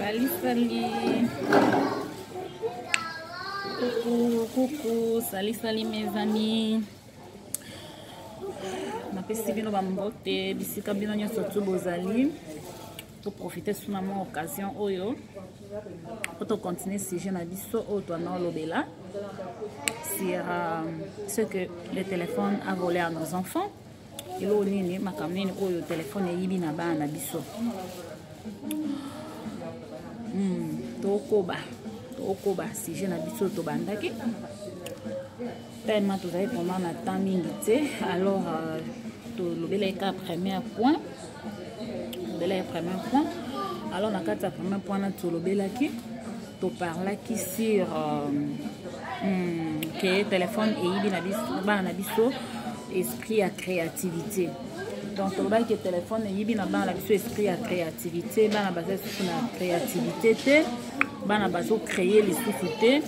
Salut. Coucou, salut mes amis. Napesi bino bambote bisika bino nyonso tu bozali pour profiter sur ma occasion oyo pour continuer sujet na biso oyo toana lobela sur ce que le téléphone a volé à nos enfants. Ilo nini makamini oyo téléphone yibi na bana biso. Tokoba sujet na biso to bandaki. Tellement vous avez vraiment la temps mingi. Alors le premier point. Alors on a quatre premier point là tout le qui to parler qui sur que téléphone et na biso esprit à créativité. Donc le bail que téléphone et na biso esprit à créativité, bana basé sur la créativité, bana baso créer les sociétés.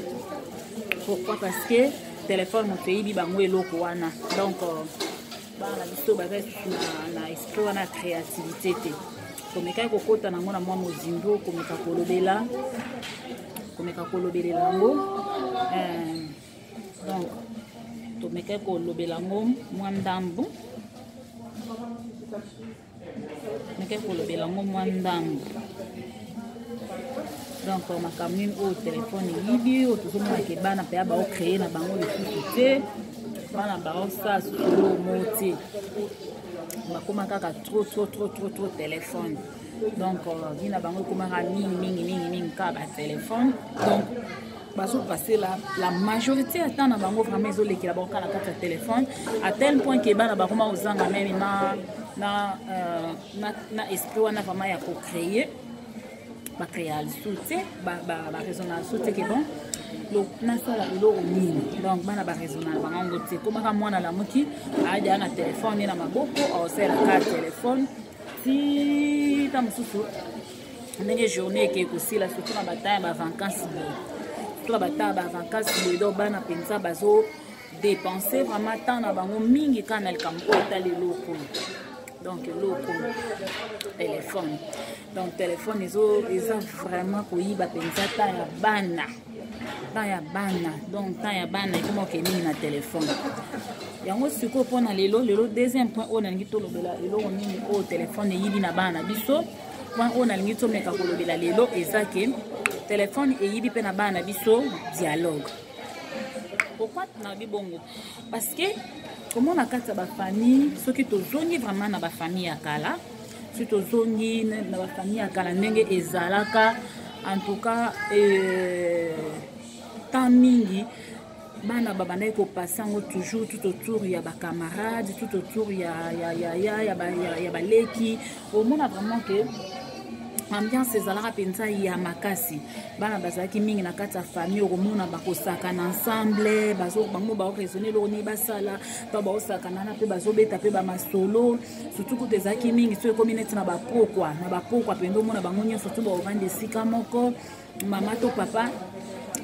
Pourquoi? Parce que téléphone mon pays bango eloko wana. Donc bana biso basé sur na esprit wana créativité te. Komeka kokota nango na mwa mozindo komeka kolobela ngo donc tomeka kolobela ngo mwa ndambu donc makamine au téléphone yibi au tout monde ke bana pe ba créer na bango le société bana ba ça solo moti bakoma kaka trop téléphone. Donc vina bango komaka mingi ka ba téléphone. Donc baso passer la majorité attend na bango vraiment zo lekila bango kala kaka téléphone à tel point que bana bakoma ozanga même na esprit wana vraiment ya ko créer ba créer soutien ba raisonner soutien que bon donc na sala ilo nini donc bana ba raisonner ba ngo te komaka mwana la moki aja na téléphone na maboko au sera ka téléphone si ta mususu ndenge journée ke ko sila surtout na bataille ba vacances tout la bataille ba vacances do bana pensa bazo dépenser vraiment temps na bango mingi kana el kampo tali loko. Donc téléphone. Donc téléphone ils ont vraiment koyiba pensa ta ya bana. Donc ta ya bana comment ke ni na téléphone. Yango siko pona lelo deuxième point on a ngi to lobela lelo on ni au téléphone yibi na bana biso. Point on a ngi to meka ko lobela lelo ezake téléphone et yibi pe na bana biso dialogue. Pourquoi na bibongo? Parce que comment on a quatre famille, ceux qui te zongi vraiment na ba famille akala, ceux qui te zongi na ba famille akala ndenge ezalaka, en tout cas tant mingi bana babana ko passer toujours tout autour ya ba camarades, tout autour ya ba leki, au monde vraiment que ambiance ezalaka penza ya makasi bana bazaki mingi na kati ya famille okomona bakosaka na ensemble bango ba raisonner lo ni basala to ba osaka na pe bazobeta pe ba masolo surtout ko ezaki mingi so community na ba pokwa pendo mona bango nyonso to ba ovande sika moko mama to papa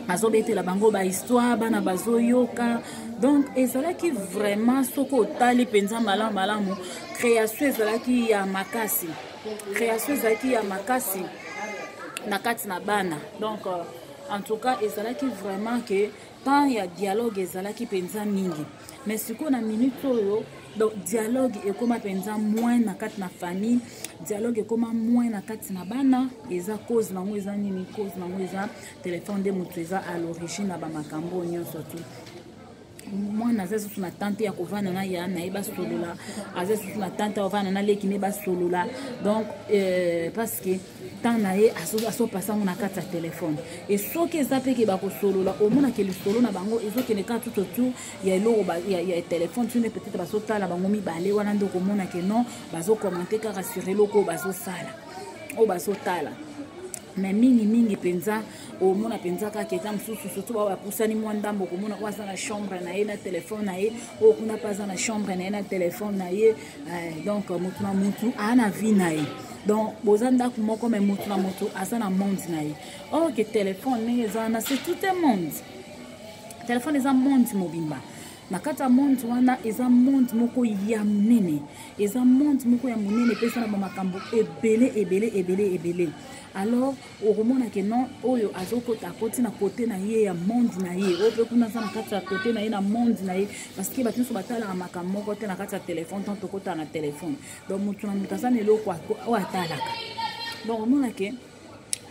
azobetela bango ba histoire bana bazoyoka. Donc ezalaki vraiment soko tali penza malamu création ezalaki ya makasi na kati na bana. Donc en tout cas ezalaki vraiment que tant ya dialogue ezalaki penza mingi mais siko na minute oyo donc dialogue ekoma penza moins na kati na famille, dialogue ekoma moins na kati na bana eza cause nango eza nini cause nango eza téléphone de mutu eza à l'origine na ba makambo nyonso tu. Moi naza sous na tante ya kovana na ya na eba solola aza sous na tante ya kovana na leki ne ba solola. Donc parce que tant na ye aso passa na kati ya téléphone et so ke za pe ke ba ko solola au mona ke le solo na bango ezo ke ne ka tout autour ya lo ba ya téléphone tu ne peut-être ba so tala bango mi balé wana ndoko mona ke non bazo commenter ka rassurer loko bazo sala o bazo tala. Mais mingi penza au mona penza ka keta msusu surtout ba pusani mwandambo ko mona kwa na chambre na ye na téléphone na ye o kuna pas na chambre na ye na téléphone na ye donc mutu ana vie na ye. Donc bozanda kumoko mais mutu asa na monde na ye. Oh que téléphone ne ezana c'est tout un monde. Téléphone est un monde mobimba. na kati ya monde wana eza monde moko ya monene eza monde moko ya monene pesa na makambo ebele alors okomona ke non oyo azokota koti na kote na ye ya monde na ye oyo pe kuna za na kati ya kote na ye na monde na ye parce que bato nyonso batalaka makambo moko te na kati ya telefone tant tokota na telefone donc motu na moto aza na eloko oyo atalaka donc omona ke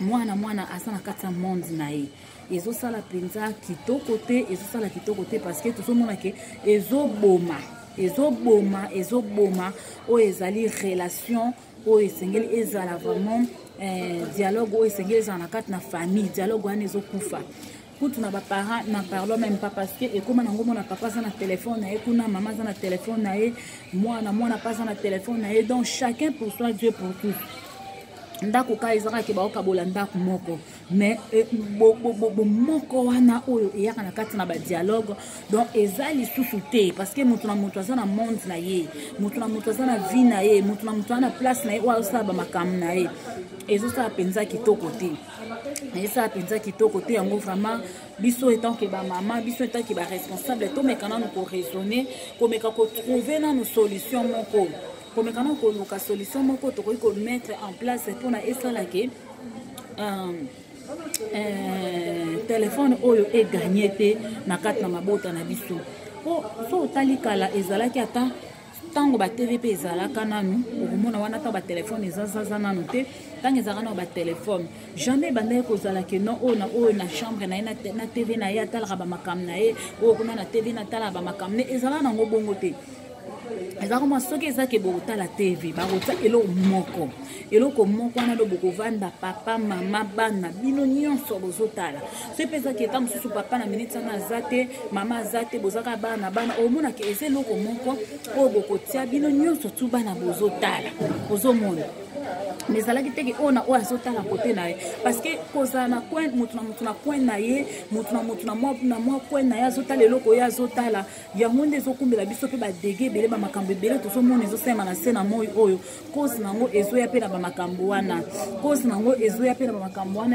mwana aza na kati ya monde na ye ezosala mpenza kitoko te parce que tozomona ke ezoboma oyo ezali relation oyo esengeli ezala vraiment dialogue oyo esengeli ezala na kati na famille dialogue wana ezokufa kutu na baparent na parlons même pas parce que ekoma nango mona papa aza na telefone na ye kuna mama aza na telefone na ye mwana pa aza na telefone na ye donc chacun pour soi Dieu pour tous ndako ka ezaka ke baokabola ndako moko mais moko wana oyo eyaka na kati na badialogue donc eza lisusu te parce que moto na moto aza na monde na ye moto na moto aza na vie na ye moto na moto aza na place na ye oyo azosala bamakambo na ye ezosala mpenza kitoko te yango vraiment biso etant ke bamama biso etant ke baresponsable tomeka nanu koraisonner komeka kotrouve nanu solution moko komeka nanu koluka solution moko tokoki komettre en place mpona esala ke telefone oyo eganye te na kati na mabota na biso po so otali kala ezalaki ata ntango batv mpe ezalaka nanu okomona wana ntango batelefone ezazaza nanu te ntango ezalaka nano batelefone jamais ebandaki kozala ke non oyo na chambre na ye na tv na ye atalaka bamakambo na ye oyo kuna na tv natalaka bamakambo ne ezalaka nango bongo te ezalaka mwa soki ezaki bokotala tv bakota eloko moko wana do bokovanda papa mama bana bino nyonso bozotala soki mpe ezaki eta mosusu papa na miniti wana aza te mama aza te bozaka bana omonaka eza eloko moko oyo bokotia bino nyonso tu bana bozotala ozomona mais ezalaki teke oyo na oyo azotala kote na ye parce que kozala na motu na coin na ye motu na mwa coin na ye azotala eloko oyo azotala yango nde ezokumbela biso mpe badege ebele bamakambo ebele tozomona ezosema na se na moi oyo kozi nango ezoya mpe na bamakambo wana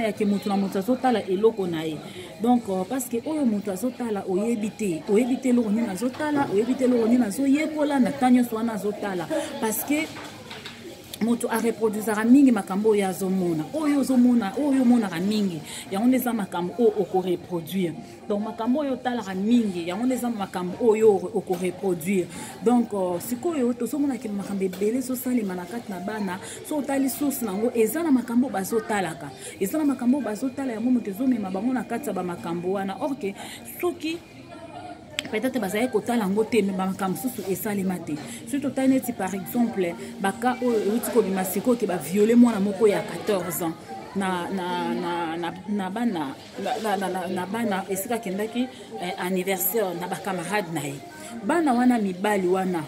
yake motu na motu azotala eloko na ye donc parce que oyo motu azotala oyebi te eloko nini azotala oyebi te eloko nini azoyekola na ntan nyonso wana azotala parce que moto areproduisaka mingi makambo oyo azomona oyo omonaka mingi yango nde eza makambo oyo okoreproduire donc makambo oyo otalaka mingi yango nde eza makambo oyo okoreproduire donc sikoyo tozomonaki makambo ebele ezosalema na kati na bana so otali source nango eza na makambo bazotalaka yango moto ezomema bango na kati ya bamakambo wana orke soki peut-être bazali kotala yango te me bamakambo mosusu esalema te soki totali neti par exemple baka oyo euti kobima sikoyo ke baviole mwana moko ya 14 ans na bana esika akendaki anniversaire na bakamarade na ye bana wana mibali wana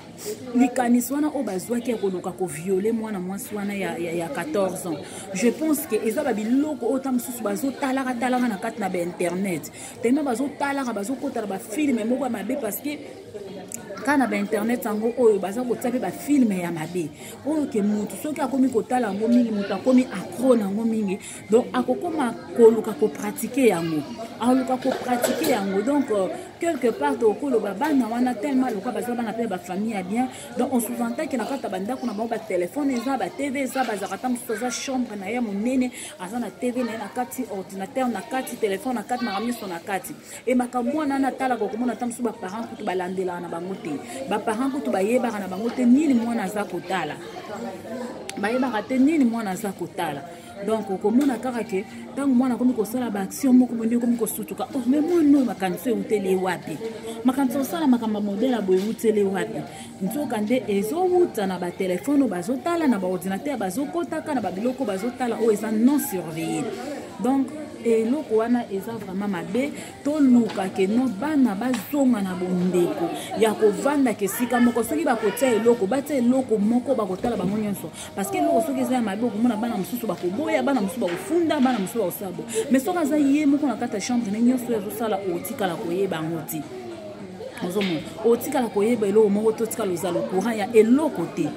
likanisi wana oyo bazwaki ya koluka koviole mwana mwasi wana ya 14 ans je pense ke eza babiloko oyo ta mosusu bazotalaka na kati na bainternet tellement bazotalaka bazokotala bafilme moko ya mabe parce que kana bainternet yango oyo baza kotia mpe bafilme ya mabe oyo ke motu soki akomi kotala yango mingi motu akomi accro nango mingi donc akokoma koluka kopratike yango donc quelque part tokoloba bana wana tellement loka baza bana mpe bafamille ya bien donc on sous-entend ke na kati ya bandako na bango batelefone eza batv eza bazalaka ta mosusu aza chambre na ye monene aza na tv na ye na kati ordinateur na kati telefone na kati makambo nyonso na kati e makambo wana natalaka okomona ta mosusu baparent kutu balandelaka na bango te baparent kutu bayebaka na bango te nini mwana aza kotala donc okomona kaka ke ntango mwana akomi kosala baaction moko bondi okomi kosutuka mais mwana makanisi euteli wapi makanisi osala makambo modele ya boye euteli wapi nzoka nde ezowuta na batelefone bazotala na baordinateur bazokotaka na babiloko bazotala oyo eza non surveillé donc eloko wana eza vraiment mabe toluka ke no bana bazonga na bondeko ya kovanda ke sika moko soki bakotia eloko batia eloko moko bakotala bango nyonso parce que eloko soki eza ya mabe okomona bana mosusu bakoboya bana mosusu bakofunda bana mosusu bakosala bo mais soki aza ye moko na kati ya chambre ne nyonso ezosala otikala koyeba yango ti otikala koyeba eloko moko totikala ozala courant ya eloko te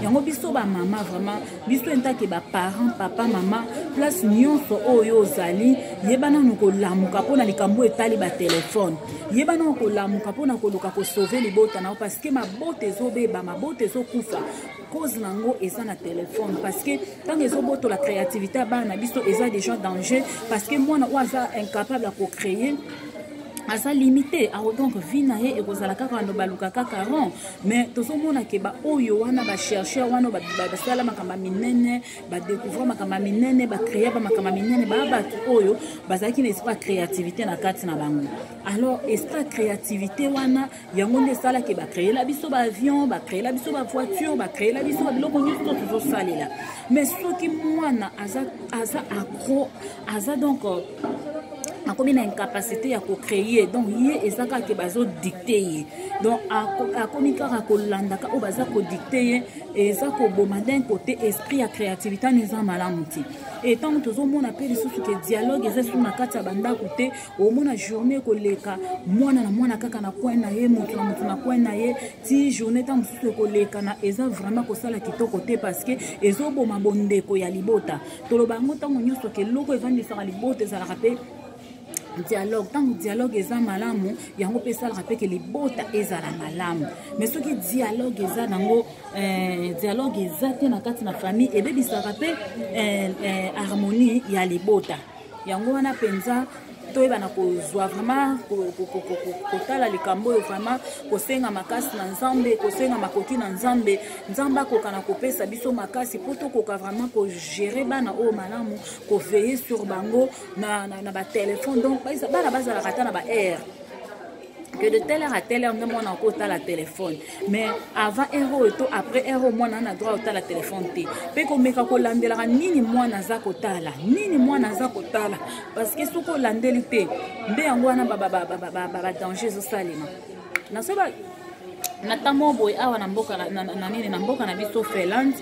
yango biso ba mama vraiment biso entake ba parents papa mama place nyonso oyo ozali yebana nokolamuka mpona likambo etali ba telefone yebana nokolamuka mpona koluka kosauve libota nao parce que mabota ezobeba mabota ezokufa cause nango eza na telefone parce que tant ezobotola créativité ya bana biso eza déjà danger parce que mwana oyo aza incapable ya kocréer asa limité donc vie na ye ekozala kaka no baluka kaka rond mais tozomona ke ba oyo wana ba chercheur wana basala makamba minene ba découvrir makamba minene ba créer ba makamba minene ba batu oyo bazaki na esprit créativité na kati na bango alors esprit créativité wana yango nde sala ke ba créer la biso ba avion ba créer la biso ba voiture ba créer la biso ba biloko nyonso tozosalela mais soki mwana aza accro aza donc akomi na incapacité ya ko-créer donc ye ezaka ke bazo dicter ye donc akomi kaka kolandaka o baza ko dicter ye eza ko boma d'un côté esprit ya créativité neza malamu ti et tant tozomona pe lisusu ke dialogue eza sur na kati ya bandako te omona journée koleka mwana na mwana kaka na coin na ye moto na coin na ye ti journée tant mosusu koleka na eza vraiment kosala kitoko te parce que ezoboma bondeko ya libota toloba ngo ntango nyonso ke loko evandisaka libota ezalaka pe dialogue tant dialogue eza malamu yango pe sala rappel que les bota ezala malamu mais soki dialogue eza nango dialogue eza te na kati na famille et bebi sala rappel harmonie ya libota yango wana penza toyeba kozwa vraiment kotala likambo oyo vraiment kosenga makasi na nzambe kosenga makoki na nzambe nzambe akoka na kopesa biso makasi po tokoka vraiment kogere bana oyo malamu koveille sur bango na batelefone donc bana bazalaka ata na baheure que de telle heure à telle heure on a encore la téléphone mais avant héros et tout après héros moi on a droit au la téléphone té pe ko meka ko landela nini moi naza ko tala nini moi naza ko tala parce que soko landeli té mbe yango wana ba danger zo salima na soba na tamo boy awa na mboka na nini na mboka na biso Finland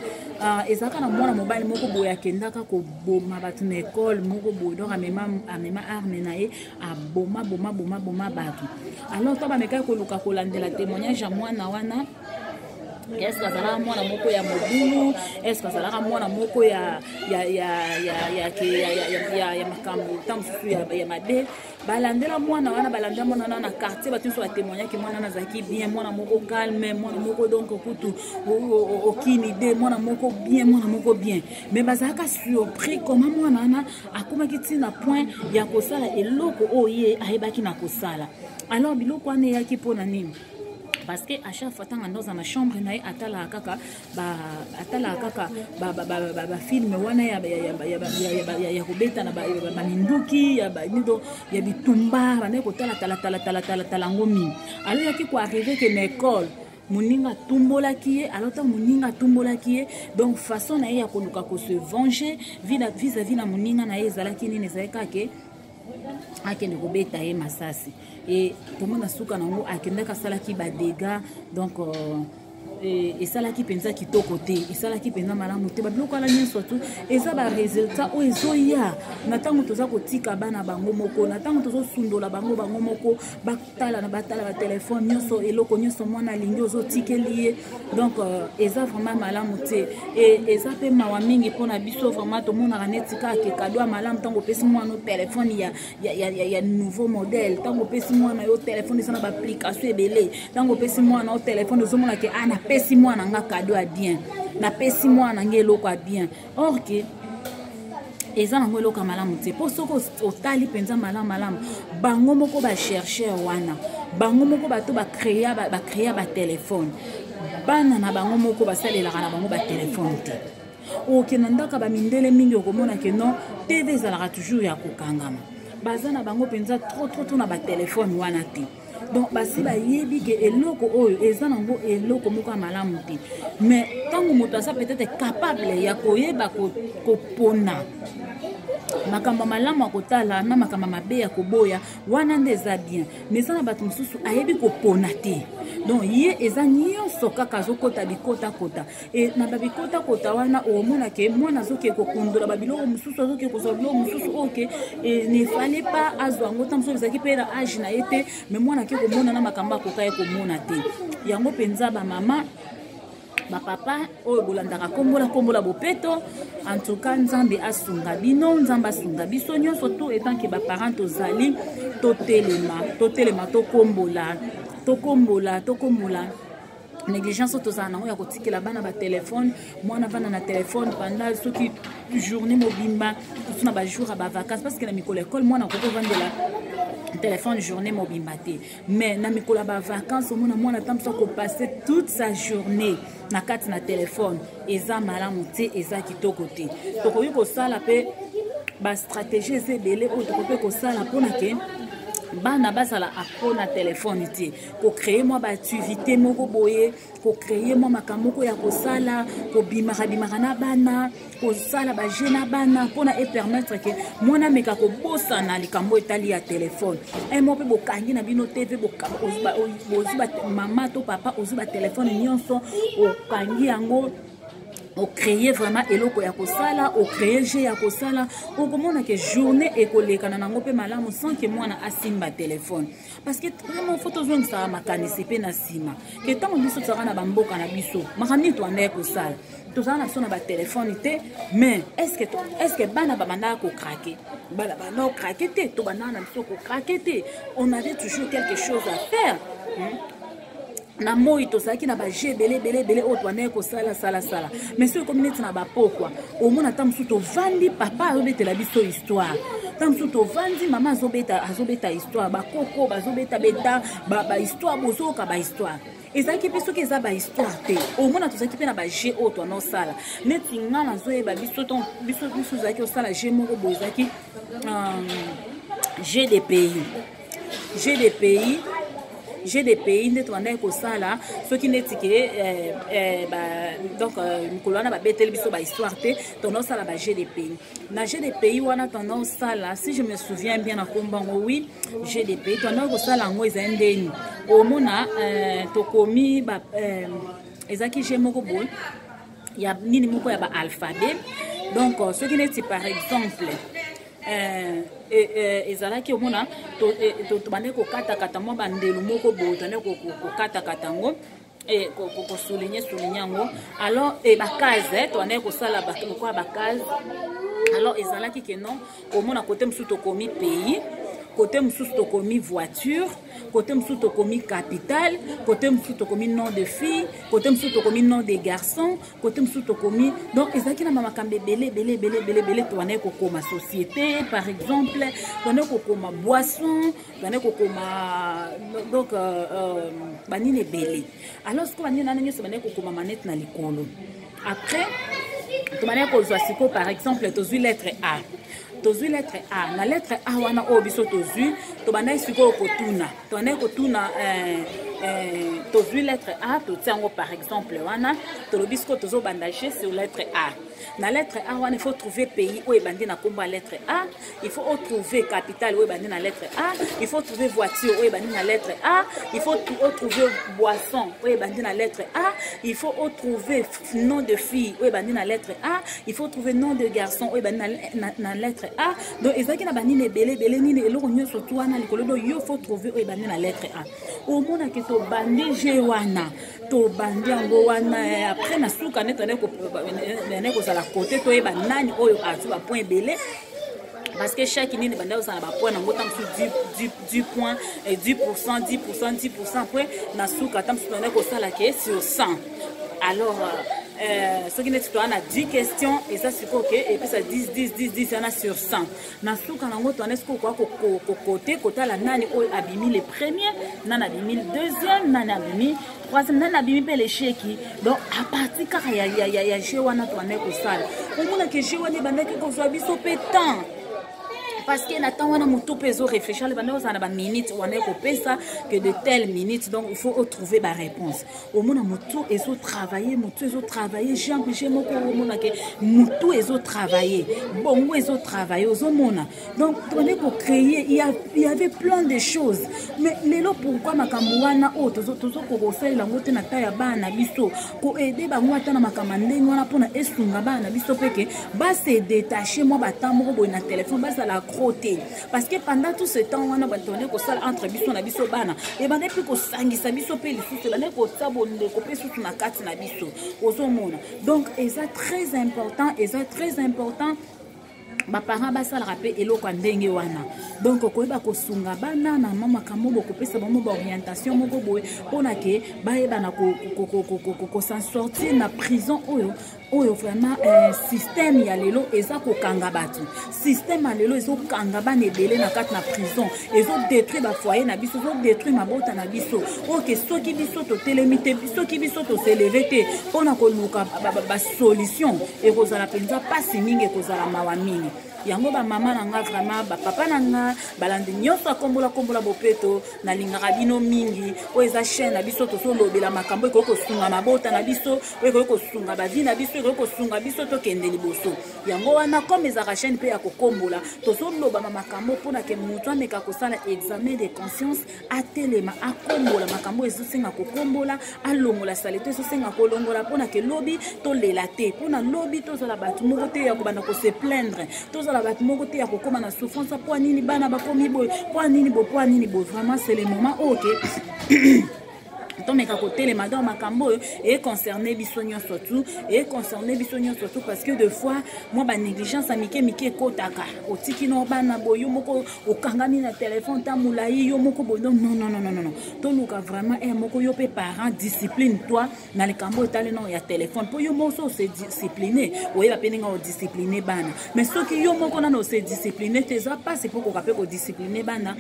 ezaka na mwana mobali moko boy akendaka ko boma batu na école moko boy donc amema arme na ye aboma batu alors to ba meka ko luka ko landela témoignage ya mwana wana est-ce que ça mwana moko ya modulu est-ce que ça mwana moko ya makambo tamsu ya mabe balandela mwana wana balandela mwana na quartier batu so témoigner que mwana nazaki bien mwana moko calme mwana moko donc kutu aucune idée mwana moko bien mais bazaka surpris comment mwana wana akoma kitina point ya kosala eloko oye ayebaki na kosala alors biloko wana yaki pona nini parce que à chaque fois dans la chambre na atala kaka ba film wana ya kubeta na ba minduki ya nido ya bitumba bana ko tala ngomi alors yaki ko arriver que l'école muninga tumbola kié alors tant muninga tumbola kié donc façon na ya koluka ko se venger vis-à-vis na muninga na ezala kini nezaka ke akende kobeta ye masasi et tout le monde a souka nango akendaka salaki ba dégâts donc et ça là qui pensa qui to côté et ça là qui pensa malamu te ba biloko ala nyonso tu et ça ba résultat o ezoya na tango toza kotika bana bango moko na tango tozo sundola bango moko batala ba téléphone nyonso eloko nyonso mwana lingi ozo tikeli donc et ça vraiment malamu te et ça pe mawa mingi pona biso vraiment to mona ranetika ke cadeau malamu tango pesi mwana no téléphone ya nouveau modèle tango pesi mwana yo téléphone ça na ba application ebele tango pesi mwana o téléphone ozo mona ke ana pesi mwana nga cadeau a bien na pesi mwana ngelo kwa bien or que eza nango eloko malamu te po soko otali penza malamu bango moko ba chercheur wana bango moko bato ba créer ba téléphone bana na bango moko basalelaka na bango ba téléphone te okendaka ba mindele mingi okomona ke non TV ezalaka toujours ya kokangama baza na bango penza trop na ba téléphone wana te donc basi ba yebi ke eloko oyo eza nango eloko moko malamu te mais tango moto asa peut-être capable ya koyeba ko pona makamba malamu akotala na makamba mabe ya koboya wana nde eza bien mais eza na bato mosusu ayebi kopona te donc ye eza nyonso kaka azokota bikota-kota e na babikota-kota wana omona ke mwana azoke kokundola babiloko mosusu azoke kozwa biloko mosusu oke ne fallait pas azwa yango ta mosusu ezalaki mpe na age na ye te mais mwana ake komona na makambo akoka ye komona te yango mpenza bamama bapapa oyo bolandaka kombola bopeto en tout cas nzambe asunga bino nzambe asunga biso nyonso to etant ke baparent tozali totelema tokombola négligence tozala nango ya kotikela bana batelefone mwana bana na telefone pendant soki journée mobimba tosu na bajour ya bavacance parce que na mikolo ekole mwana akoki ovandela téléphone journée mobimba te mais na mikolo ya bavacance omona mwana tamso akopase toute sa journée na kati na telefone eza malamu te eza kitoko te tokoki kosala mpe bastratégie eza ebele oyo tokoki mpe kosala mpona ke bana bazala apona telefone te kocreye mwa baactivité moko boye kocreye mwa makambo moko ya kosala kobimaka na bana kosala baje na bana mpona epermettre ke mwana meka kobosana likambo etali ya telefone mo mpe bokangi na bino te mpe ozwi mama to papa ozwi batelefone nyonso okangi yango ocréer vraiment eloko ya kosala ocréer jeu ya kosala okomona ke journée ekolekana nango mpe malamu sans ke mwana asimba telefone parce que vraiment faut tozongisaka makanisi mpe na nsima ke ntango biso tozalaka na bamboka na biso makambo nini toandaki kosala tozala na biso na batelefone te mais est-ce que bana babandaka kokrake bana banda kokrake te to bandaka na biso kokrake te on avait toujours quelque chose à faire na moi tozalaki na baje ebele oyo twanaki kosala mais soki ekomi neti na bapokwa omona ta mosusu tovandi papa azobetela biso histoire ta mosusu tovandi mama azobeta histoire bakoko bazobeta bahistoire bozoyoka bahistoire ezalaki mpe soki eza bahistoire te omona tozalaki mpe na baje oyo twanosala neti nga nazoyeba biso ezalaki osala je moko boye ezalaki J'ai des pays nde tobandaki kosala soki neti ke donc mikolo wana babeteli biso bahistoire te tonosala baje de pays na je de pays wana tonosala si je me souviens bien na kombango oui je de pays tondaki kosala yango ezali ndeni omona tokomi ezalaki je moko boye ya nini moko ya baalphabet donc soki neti par exemple ezalaki omona tobandeki kokatakata mwa bandelo moko boye tobandeki kokatakata yango kosouligne yango alors bacase tobandeki kosala lokola bacase alors ezalaki ke non omona kote mosusu tokomi pays côté mosusu tokomi voiture côté mosusu tokomi capital côté mosusu tokomi nom de fille côté mosusu tokomi nom de garçon côté mosusu tokomi donc ezalaki na makambo ebele tobandeki kokoma société par exemple tobandeki kokoma boisson tobandeki kokoma donc banini ebele alors siko banini nani nyonso bandeki kokoma manete na likolo après tobandeki kozwa siko par exemple tozwi lettre A tozwi lettre A na lettre A wana oyo biso tozwi tobandaki sikoyo kotuna tobandaki kotuna tozwi lettre A totia yango par exemple wana tolobi sikoyo tozobanda je sur lettre A na lettre A wana il faut trouver pays oyo ebandi na kombo ya lettre A il faut trouver capitale oyo ebandi na lettre A il faut trouver voiture oyo ebandi na lettre A il faut trouver boisson oyo ebandi na lettre A il faut trouver nom de fille oyo ebandi na lettre A il faut trouver nom de garçon oyo ebandi na lettre A donc ezalaki na banini ebele nini eloko nyonso tu wana likolo do yo faut trouver oyo ebandi na lettre A omonaki tobandi je wana tobandi yango wana après na suka nete kozala kote toyeba nani oyo azwi bapoint ebele parce que chaque nini banda ozala bapoint nango ta mosusu 10 points 10% après na suka ta mosusu banda kosala ke sur 100 alors soki neti toa na 10 questions eza sikoyo ke epesa 10 yana sur 100 na suka nango toana sikoyo koa kokote kotala nani oyo abimi le premier nani abimi le deuxième nani abimi troisième nani abimi mpe lesheki donc a partir kaka ya je wana toandaki kosala omonaki je wana ebandaki kozwa biso mpe parce que n'attend on a mon tout peso réfléchir les bandes on a ba minutes on est coupé ça que de telles minutes donc il faut trouver ma réponse au moins mon tout et so travailler mon tout et so travailler j'ai empêché mon ko mon que mon tout et so travailler bon et so travailler aux mona donc on est pour créer il y avait plein de choses mais lelo pourquoi makambo wana o tozo ko sala ngote na taya bana biso ko aider ba ngwata na makamande ngwana pona esunga bana biso peke ba se détacher moi batambo bo na téléphone ba ça la crotter parce que pendant tout ce temps on a batone ko sala entre biso na biso bana et bana puis ko sangisa biso pe lisusu bana ko sabonde ko pe sutu na kati na biso ozomona donc et ça très important ba parents ba sala rapé eloko ndenge wana donc koyeba ko sunga bana na mama kamobo ko pesa ba orientation moko boye pona ke ba yeba na ko s'en sortir na prison oyo vraiment système ya lelo eza ko kanga batu système ya lelo ezo kanga bana ebele na kati na prison ezo détruire ba foyer na biso ezo détruire mabota na biso OK soki biso to telemite soki biso to s'élever te pona ko luka ba solution e kozala penza pasi mingi kozala mawa mingi yango ba mama nanga vraiment ba papa nanga balandi nyoso akombola bopeto na lingaka bino mingi o eza chaîne na biso to so lobela makambo ko sunga mabota na biso ko sunga ba vie na biso ko sunga biso to kende liboso yango wana comme eza chaîne pe ya kokombola to so loba makambo pona ke mutu ameka ko sala examen de conscience atelema akombola makambo ezo senga kokombola alongola salite ezo senga kolongola pona ke lobi to lela te pona lobi to zala batu moko te ya kobana ko se plaindre to la bat moko te ya kokoma na souffrance pour nini bana bakomi boy pour nini bo vraiment c'est le moment OK tomeka côté les madame makambo et concerné bisonyo surtout parce que deux fois moi ba négligence amike kotaka otiki no bana boyo moko okangami na téléphone ta mulai yo moko boyo non to luka vraiment moko yo pe parent discipline toi na le kambo etale non ya téléphone pour yo moko se discipliner oye ba peninga o discipliner bana mais ce qui yo moko na no se discipliner te za pas c'est pour ko kapé ko discipliner bana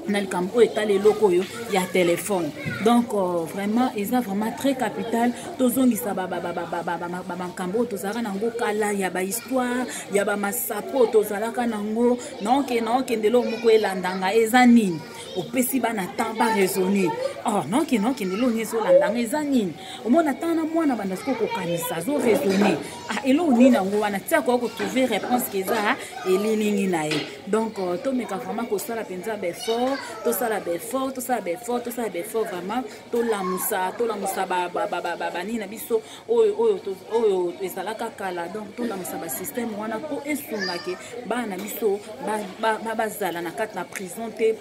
na le campo est les locaux il y a téléphone donc vraiment ils ont vraiment très capital tozongi sa ba campo tozara nango kala ya ba histoire ya ba masapo tozalaka nango non ke ndelo moko elandanga ezanini opesi bana temps ba raisonner non ke ndelo nyeso landanga ezanini omona tana mwana banda siko ko kanisa zo raisonner elo ni nango wana tia ko trouver réponse keza elilingi nae donc to meka vraiment ko sala penza befort tout ça la befort vraiment tout la musa ba ni na biso oyo ezalaka kala donc tout la musa ba système wana ko esunga ke ba na biso ba zala na kati na prison te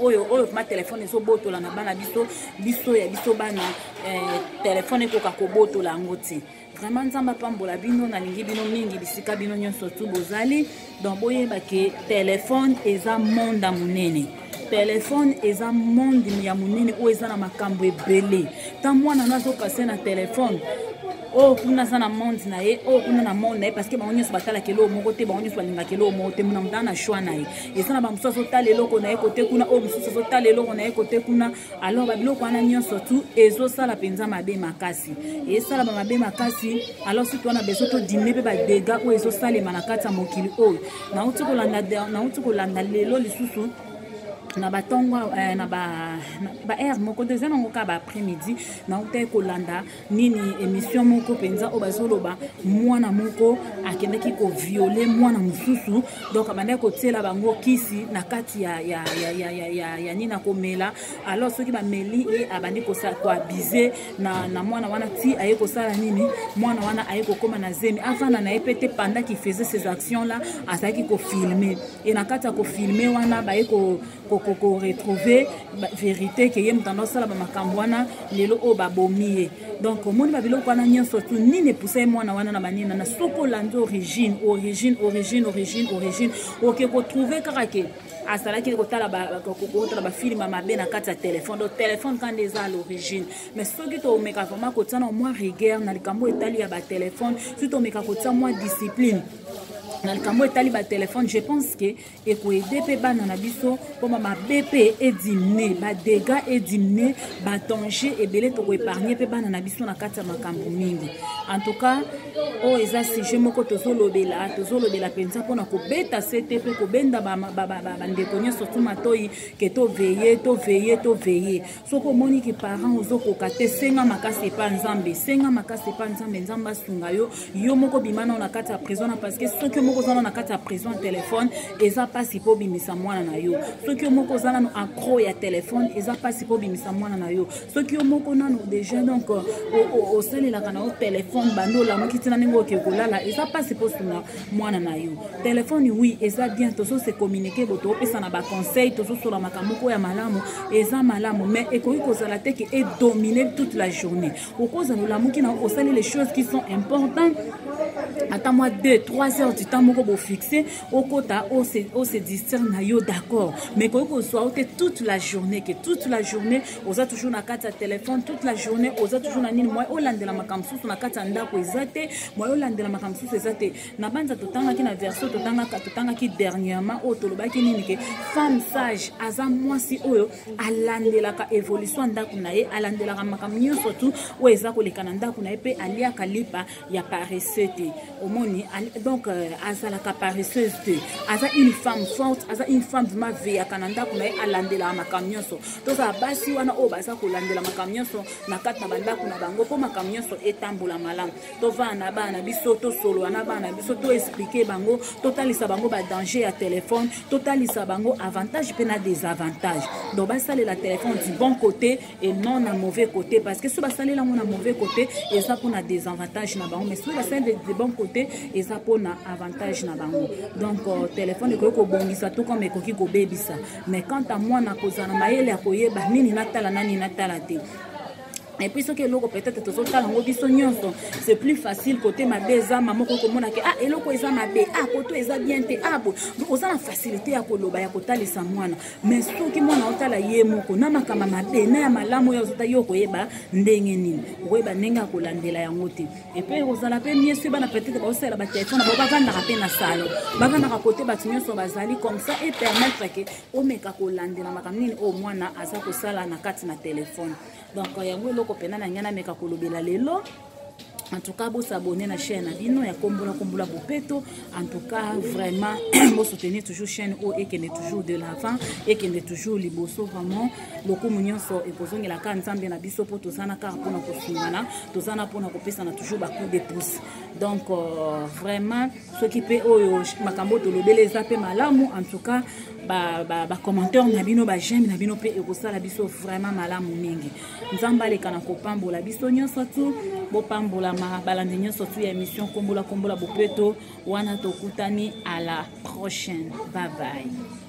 oyo ma téléphone ezo botola na bana biso bana téléphone ko ka ko botola ngoti vraiment nzamba pambola bino na lingi bino mingi bisika bino nyonso tu bozali donc boyeba ke téléphone eza monde munene téléphone eza monde ya munene o eza na makambo ebele ta mwana nazo passer na téléphone kuna sana monde na ye kuna na monde na ye parce que bango nyonso batala kelo moko te bango nyonso balinga kelo moko te muna mutana na choix na ye eza na bamusu azotala eloko na ye kote kuna mususu azotala eloko na ye kote kuna alors babiloko wana nyonso tu ezosala mpenza mabe makasi esala mabe makasi alors surtout wana besoin to diminuer mpe badega oyo ezosalema na kati ya mokili oyo nauti kolanda lelo lisusu na batongo na ba air moko deuxième ngo ka ba après-midi na uta kolanda nini émission moko penza o bazoloba mwana moko akendaki ko violer mwana mususu donc abanda ko tiela bango kisi na kati ya nina komela alors soki ba meli et abandi ko sa ko abuser na mwana wana ti aye ko sala nini mwana wana aye ko koma na zemi afana na epete pendant qu'il faisait ces actions là asaki ko filmer et na kati ko filmer wana ba ko retrouver vérité que yem tendance la makambo wana lelo o babomie donc moni babilo kwana nyonso tu nini pousse mwana wana na banina na soko lando origine OK ko trouver karake asala ki ko tala ba film mabe na kati ya téléphone donc téléphone quand déjà à l'origine mais soki to meka vraiment ko tsana moi rigueur na likambo etali ya ba téléphone surtout meka ko tsana moi discipline na likambo etali ba téléphone je pense que ekoyede pe bana na biso po mama BP edimine ba dégâts edimine ba danger ebele to ko épargner pe bana na biso na kati ya makambo mingi. En tout cas o eza sujet moko tozolobela penza pona ko beta sete pe ko benda ba ndeko nyonso surtout matoi ke to veiller soko moni ki parents ozokoka te senga makasi pa nzambe nzamba sunga yo moko bimana na kati ya prison parce que soki moko zana na kati ya prison téléphone eza pasi po bimisa mwana na yo soki moko zana no accro ya téléphone eza pasi po bimisa mwana na yo soki moko nano déjà donc au salela kana au téléphone bando la moki tina ningo ke kolala eza pasi po sunga mwana na yo téléphone oui eza bien tozo se communiquer boto pesa na ba conseil tozo sola makamoko ya malamu eza malamu mais ekoki kozala te ke et dominer toute la journée au cause de la moki na au saler les choses qui sont importantes. Attends-moi 2-3 heures du temps moko bo fixé au kota au se distraire na yo d'accord mais ko soit toute la journée oza toujours na kati ya téléphone toute la journée oza toujours na nini moi olandela makamsusu na kati ya ndako ezate moi olandela makamsusu ezate na banza totanga ki na verso totanga ki dernièrement o tolobaki nini ke femme sage aza mwasi oyo alandelaka évolution ndako na ye alandelaka makambo nyonso tu o eza koleka na ndako na ye pe aliaka lipa ya paresseux te omoni donc azalaka paresseuse te aza une femme forte aza une femme vraiment veillaka na ndako na ye alandelaka makambo nyonso tozala basi wana oyo baza kolandela makambo nyonso na kati na bandako na bango mpo makambo nyonso etambola malamu tovanda na bana na biso tosolola na bana na biso toexplike bango totalisa bango badanger ya téléphone totalisa bango avantage mpe na désavantage donc basalela téléphone du bon côté et non na mauvais côté parce que so basalela yango na mauvais côté eza mpona désavantage na bango mais so basalela de bon côté eza mpona avantage na bango donc téléphone ekoki kobongisa to comme ekoki kobebisa mais quant à mwana kozala mayele ya koyeba nini natala nani natala te. Et puis ce que l'on peut-être tout ça en biso nyonso c'est plus facile côté mabeza maman ko komona ke eloko eza mabe koto eza bien te bo oza na facilité ya koloba ya kotalisa mwana mais soki mwana otala ye moko na makama mabe na ya malamu ya ozota yo koyeba ndenge nini koyeba ndenge kolandela yango te et puis ozala pe mieux si bana peut-être ba osala ba téléphone ba vanda ka pe na salon ba vanda ka côté batu nyonso bazali comme ça et permettre que omeka kolandela makambo nini o mwana aza ko sala na kati na téléphone. Donc yango loko pena na nyana meka kolobela lelo. En tout cas, vous s'abonner à la chaîne Abino, ya Kombola Bopeto. En tout cas, vraiment, vous soutenez toujours la chaîne et qu'elle est toujours de l'avant et qu'elle est toujours liboso vraiment. Beaucoup de gens et posons la carte ensemble na biso pour tous ana car pour na kosungana, tous ana pour na kopesa na toujours ba coup de pouce. Donc vraiment, ce qui peut makambo to lobele zape malamu en tout cas ba commentaire na bino ba j'aime na bino pe ekosala biso vraiment malamu mingi. Nzamba le kana kopambola biso nyonso tu bo pambola balandi nyonso tu ya émission Kombola Bopeto wana tokutani à la prochaine. Bye bye.